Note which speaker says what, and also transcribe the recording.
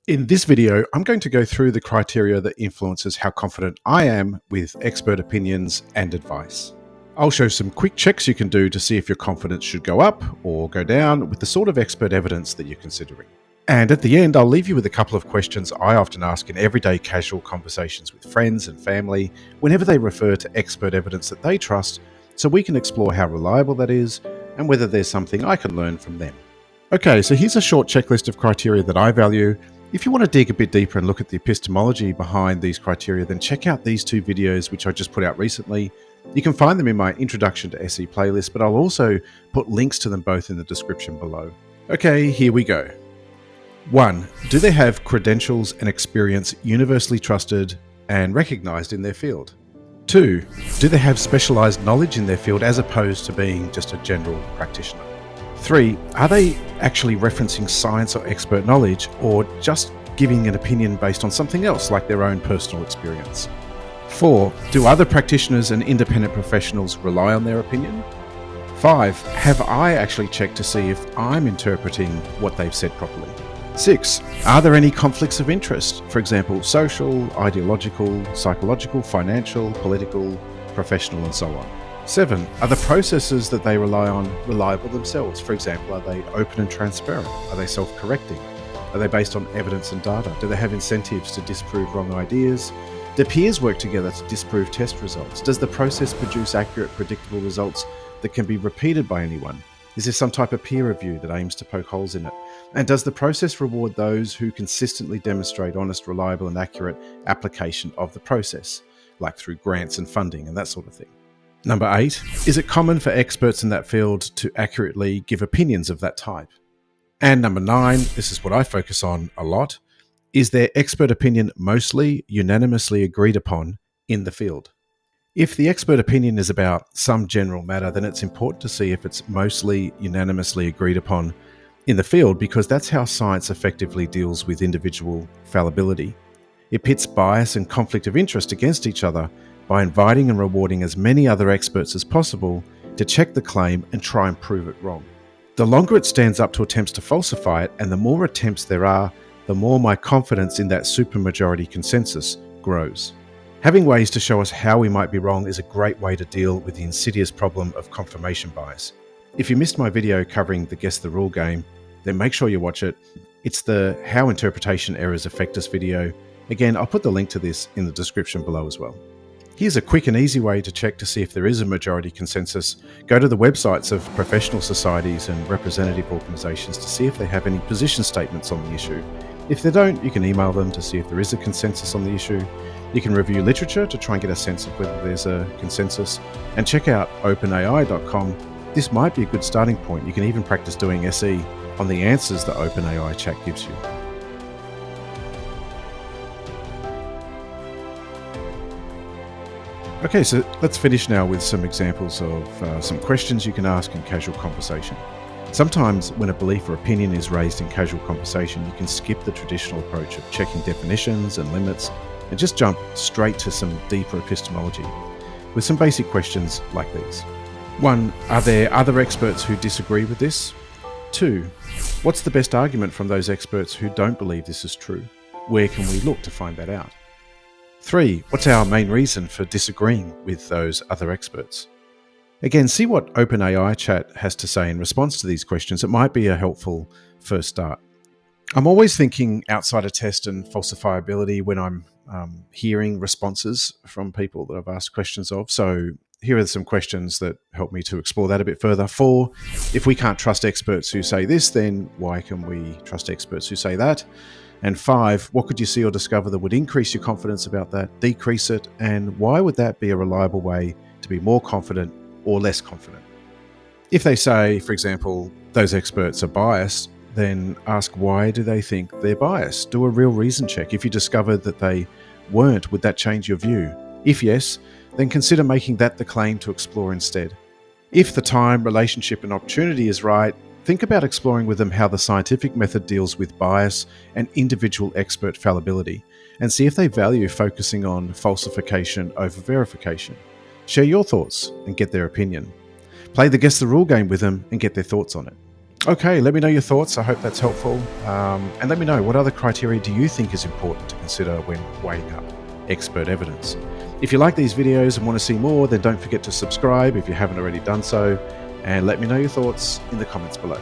Speaker 1: In this video, I'm going to go through the criteria that influences how confident I am with expert opinions and advice. I'll show some quick checks you can do to see if your confidence should go up or go down with the sort of expert evidence that you're considering. And at the end, I'll leave you with a couple of questions I often ask in everyday casual conversations with friends and family whenever they refer to expert evidence that they trust, so we can explore how reliable that is and whether there's something I can learn from them. Okay, so here's a short checklist of criteria that I value. If you want to dig a bit deeper and look at the epistemology behind these criteria, then check out these two videos which I just put out recently. You can find them in my Introduction to SE playlist, but I'll also put links to them both in the description below. Okay, here we go. 1. Do they have credentials and experience universally trusted and recognised in their field? 2. Do they have specialised knowledge in their field as opposed to being just a general practitioner? 3. Are they actually referencing science or expert knowledge, or just giving an opinion based on something else like their own personal experience? 4. Do other practitioners and independent professionals rely on their opinion? 5. Have I actually checked to see if I'm interpreting what they've said properly? 6. Are there any conflicts of interest? For example, social, ideological, psychological, financial, political, professional, and so on. 7. Are the processes that they rely on reliable themselves? For example, are they open and transparent? Are they self-correcting? Are they based on evidence and data? Do they have incentives to disprove wrong ideas? Do peers work together to disprove test results? Does the process produce accurate, predictable results that can be repeated by anyone? Is there some type of peer review that aims to poke holes in it? And does the process reward those who consistently demonstrate honest, reliable, and accurate application of the process, like through grants and funding and that sort of thing? Number 8, is it common for experts in that field to accurately give opinions of that type? And number 9, this is what I focus on a lot, is their expert opinion mostly unanimously agreed upon in the field? If the expert opinion is about some general matter, then it's important to see if it's mostly unanimously agreed upon in the field, because that's how science effectively deals with individual fallibility. It pits bias and conflict of interest against each other by inviting and rewarding as many other experts as possible to check the claim and try and prove it wrong. The longer it stands up to attempts to falsify it, and the more attempts there are, the more my confidence in that supermajority consensus grows. Having ways to show us how we might be wrong is a great way to deal with the insidious problem of confirmation bias. If you missed my video covering the Guess the Rule game, then make sure you watch it. It's the How Interpretation Errors Affect Us video. Again, I'll put the link to this in the description below as well. Here's a quick and easy way to check to see if there is a majority consensus. Go to the websites of professional societies and representative organisations to see if they have any position statements on the issue. If they don't, you can email them to see if there is a consensus on the issue. You can review literature to try and get a sense of whether there's a consensus, and check out openai.com. This might be a good starting point. You can even practice doing SE on the answers that OpenAI chat gives you. Okay, so let's finish now with some examples of some questions you can ask in casual conversation. Sometimes when a belief or opinion is raised in casual conversation, you can skip the traditional approach of checking definitions and limits and just jump straight to some deeper epistemology with some basic questions like these. 1. Are there other experts who disagree with this? 2. What's the best argument from those experts who don't believe this is true? Where can we look to find that out? 3. What's our main reason for disagreeing with those other experts? Again, see what OpenAI chat has to say in response to these questions. It might be a helpful first start. I'm always thinking outside a test and falsifiability when I'm hearing responses from people that I've asked questions of. So here are some questions that help me to explore that a bit further. 4, if we can't trust experts who say this, then why can we trust experts who say that? And 5, what could you see or discover that would increase your confidence about that, decrease it, and why would that be a reliable way to be more confident or less confident? If they say, for example, those experts are biased, then ask why do they think they're biased? Do a real reason check. If you discovered that they weren't, would that change your view? If yes, then consider making that the claim to explore instead. If the time, relationship, and opportunity is right, think about exploring with them how the scientific method deals with bias and individual expert fallibility, and see if they value focusing on falsification over verification. Share your thoughts and get their opinion. Play the Guess the Rule game with them and get their thoughts on it. Okay, let me know your thoughts. I hope that's helpful. And let me know, what other criteria do you think is important to consider when weighing up expert evidence? If you like these videos and want to see more, then don't forget to subscribe if you haven't already done so, and let me know your thoughts in the comments below.